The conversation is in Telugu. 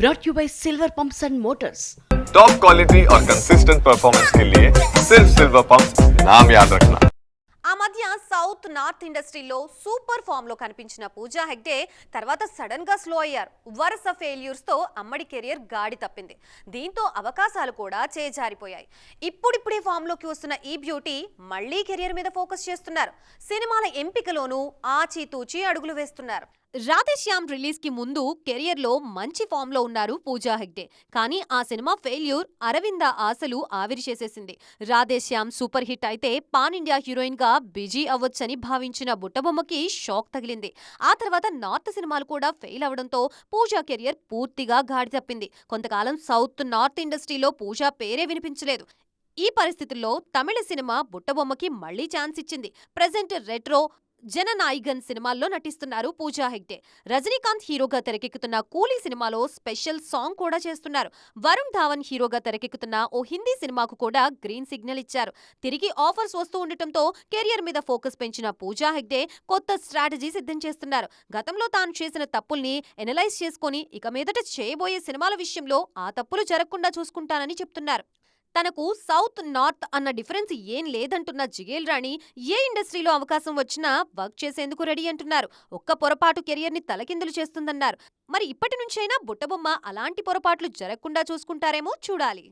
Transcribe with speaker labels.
Speaker 1: brought you by Silver Pumps and Motors.
Speaker 2: Top quality और कंसिस्टेंट परफॉर्मेंस के लिए सिर्फ सिल्वर पंप्स नाम याद रखना.
Speaker 3: ఆ మధ్య సౌత్ నార్త్ ఇండస్ట్రీలో సూపర్ ఫామ్ లో కనిపించిన పూజా హెగ్డే తర్వాత సడన్ గా స్లో అయ్యారు. వరుస ఫెయిల్యూర్స్ తో అమ్మడి కెరియర్ గాడి తప్పింది. దీంతో అవకాశాలు కూడా చేజారిపోయాయి. ఇప్పుడిప్పుడే ఫామ్ లోకి వస్తున్న ఈ బ్యూటీ మళ్ళీ కెరియర్ మీద ఫోకస్ చేస్తున్నారు. సినిమాల ఎంపికలోనూ ఆచితూచి అడుగులు వేస్తున్నారు. రాధేశ్యామ్ రిలీజ్ కి ముందు కెరియర్ లో మంచి ఫామ్ లో ఉన్నారు పూజా హెగ్డే. కానీ ఆ సినిమా ఫెయిల్యూర్ అరవింద ఆశలు ఆవిరి చేసేసింది. రాధేశ్యామ్ సూపర్ హిట్ అయితే పాన్ ఇండియా హీరోయిన్ గా బిజీ అవ్వొచ్చని భావించిన బుట్టబొమ్మకి షాక్ తగిలింది. ఆ తర్వాత నార్త్ సినిమాలు కూడా ఫెయిల్ అవడంతో పూజా కెరియర్ పూర్తిగా గాడి తప్పింది. కొంతకాలం సౌత్ నార్త్ ఇండస్ట్రీలో పూజా పేరే వినిపించలేదు. ఈ పరిస్థితుల్లో తమిళ సినిమా బుట్టబొమ్మకి మళ్లీ ఛాన్స్ ఇచ్చింది. ప్రెజెంట్ రెట్రో జననాయగన్ సినిమాల్లో నటిస్తున్నారు పూజా హెగ్డే. రజనీకాంత్ హీరోగా తెరకెక్కుతున్న కూలీ సినిమాలో స్పెషల్ సాంగ్ కూడా చేస్తున్నారు. వరుణ్ ధావన్ హీరోగా తెరకెక్కుతున్న ఓ హిందీ సినిమాకు కూడా గ్రీన్ సిగ్నల్ ఇచ్చారు. తిరిగి ఆఫర్స్ వస్తూ ఉండటంతో కెరియర్ మీద ఫోకస్ పెంచిన పూజా హెగ్డే కొత్త స్ట్రాటజీ సిద్ధం చేస్తున్నారు. గతంలో తాను చేసిన తప్పుల్ని ఎనలైజ్ చేసుకుని ఇక మీదట చేయబోయే సినిమాల విషయంలో ఆ తప్పులు జరగకుండా చూసుకుంటానని చెప్తున్నారు. తనకు సౌత్ నార్త్ అన్న డిఫరెన్స్ ఏం లేదంటున్న జిగేల్ రాణి ఏ ఇండస్ట్రీలో అవకాశం వచ్చినా వర్క్ చేసేందుకు రెడీ అంటున్నారు. ఒక్క పొరపాటు కెరియర్ ని తలకిందులు చేస్తుందన్నారు. మరి ఇప్పటి నుంచైనా బుట్టబొమ్మ అలాంటి పొరపాట్లు జరగకుండా చూసుకుంటారేమో చూడాలి.